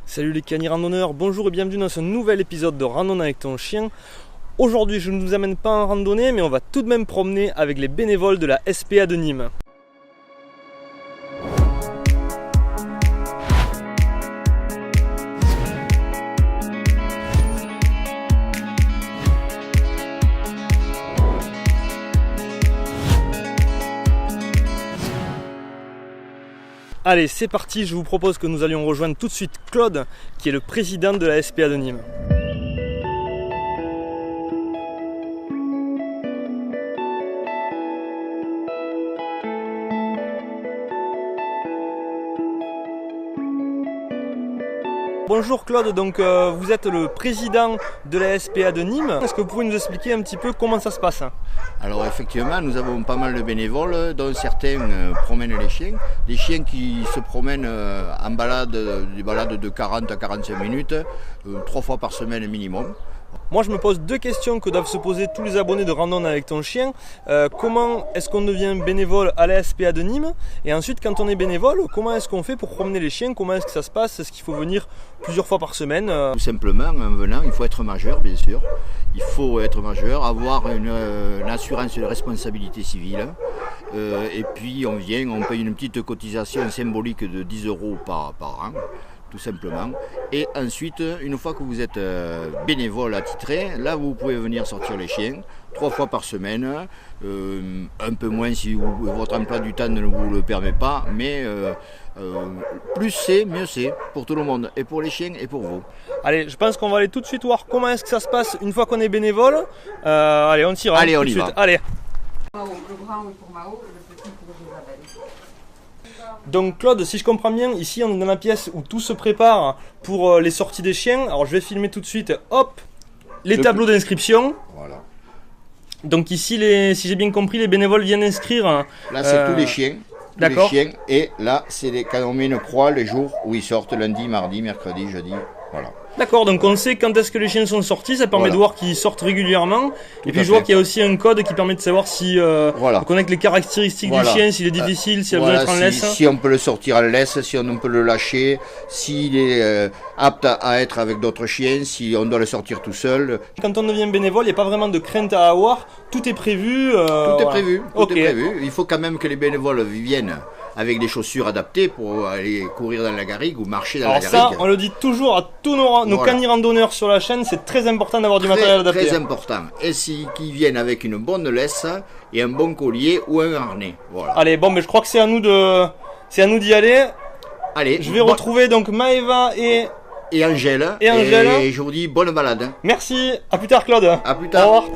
Salut les canis randonneurs, bonjour et bienvenue dans ce nouvel épisode de Randonnée avec ton chien. Aujourd'hui je ne vous amène pas en randonnée mais on va tout de même promener avec les bénévoles de la SPA de Nîmes. Allez, c'est parti, je vous propose que nous allions rejoindre tout de suite Claude, qui est le président de la SPA de Nîmes. Bonjour Claude, donc vous êtes le président de la SPA de Nîmes. Est-ce que vous pouvez nous expliquer un petit peu comment ça se passe? Alors effectivement, nous avons pas mal de bénévoles, dont certains promènent les chiens. Des chiens qui se promènent en balade, des balades de 40 à 45 minutes, 3 fois par semaine minimum. Moi je me pose deux questions que doivent se poser tous les abonnés de Randonnée avec ton chien. Comment est-ce qu'on devient bénévole à la SPA de Nîmes? Et ensuite quand on est bénévole, comment est-ce qu'on fait pour promener les chiens? Comment est-ce que ça se passe? Est-ce qu'il faut venir plusieurs fois par semaine? Tout simplement, en venant, il faut être majeur bien sûr. Il faut être majeur, avoir une assurance de responsabilité civile. Et puis on vient, on paye une petite cotisation symbolique de 10 € par an. Tout simplement. Et ensuite, une fois que vous êtes bénévole attitré, là vous pouvez venir sortir les chiens 3 fois par semaine, un peu moins si votre emploi du temps ne vous le permet pas, mais plus c'est, mieux c'est pour tout le monde, et pour les chiens et pour vous. Allez, je pense qu'on va aller tout de suite voir comment est-ce que ça se passe une fois qu'on est bénévole. Allez, on tire. Allez, tout on de y suite. va. Allez. Le grand pour Mao, le petit pour Isabelle. Donc Claude, si je comprends bien, ici on est dans la pièce où tout se prépare pour les sorties des chiens. Alors je vais filmer tout de suite, hop, les tableaux d'inscription. Voilà. Donc ici, si j'ai bien compris, les bénévoles viennent inscrire. Là c'est tous les chiens. Tous D'accord. les chiens. Et là c'est quand on met une croix les jours où ils sortent, lundi, mardi, mercredi, jeudi. Voilà. D'accord, donc on sait quand est-ce que les chiens sont sortis, ça permet Voilà. de voir qu'ils sortent régulièrement. Et puis à je vois fait. qu'il y a aussi un code qui permet de savoir si Voilà. on connaît les caractéristiques Voilà. du chien, s'il est difficile, s'il a besoin d'être en laisse. Si on peut le sortir en laisse, si on peut le lâcher, s'il est apte à être avec d'autres chiens, si on doit le sortir tout seul. Quand on devient bénévole, il n'y a pas vraiment de crainte à avoir, tout est prévu. Tout est voilà. prévu, tout Ok. est prévu. Il faut quand même que les bénévoles viennent avec des chaussures adaptées pour aller courir dans la garrigue ou marcher dans Alors la ça, garrigue. on le dit toujours à tous nos Voilà. canis randonneurs sur la chaîne, c'est très important d'avoir du matériel adapté. Très important. Et qu'ils viennent avec une bonne laisse et un bon collier ou un harnais. Voilà. Allez, bon, mais je crois que c'est à nous d'y aller. Allez, Je vais retrouver donc Maëva et et Angèle. Et Angèle. Et je vous dis bonne balade. merci. À plus tard, Claude. À plus tard. Au revoir.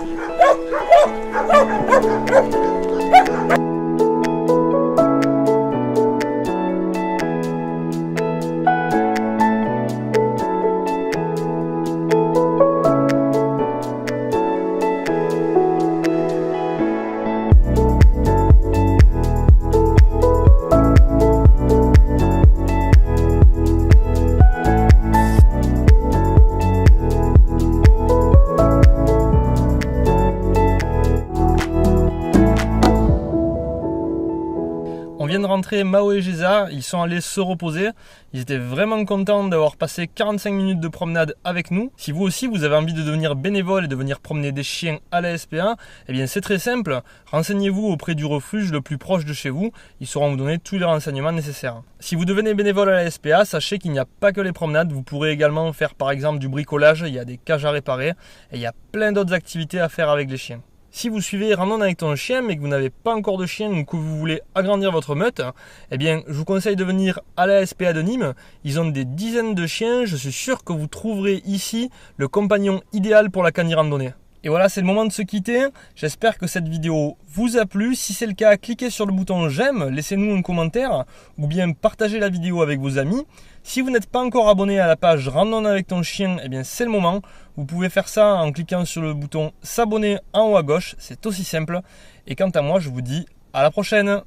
On vient de rentrer, Mao et Géza, ils sont allés se reposer. Ils étaient vraiment contents d'avoir passé 45 minutes de promenade avec nous. Si vous aussi vous avez envie de devenir bénévole et de venir promener des chiens à la SPA, eh bien c'est très simple. Renseignez-vous auprès du refuge le plus proche de chez vous. Ils sauront vous donner tous les renseignements nécessaires. Si vous devenez bénévole à la SPA, sachez qu'il n'y a pas que les promenades. Vous pourrez également faire par exemple du bricolage. Il y a des cages à réparer et il y a plein d'autres activités à faire avec les chiens. Si vous suivez Randonnée avec ton chien mais que vous n'avez pas encore de chien ou que vous voulez agrandir votre meute, eh bien je vous conseille de venir à la SPA de Nîmes. Ils ont des dizaines de chiens, je suis sûr que vous trouverez ici le compagnon idéal pour la cani randonnée. Et voilà, c'est le moment de se quitter. J'espère que cette vidéo vous a plu. Si c'est le cas, cliquez sur le bouton j'aime, laissez-nous un commentaire ou bien partagez la vidéo avec vos amis. Si vous n'êtes pas encore abonné à la page Randonnée avec ton chien, eh bien c'est le moment. Vous pouvez faire ça en cliquant sur le bouton s'abonner en haut à gauche, c'est aussi simple. Et quant à moi, je vous dis à la prochaine.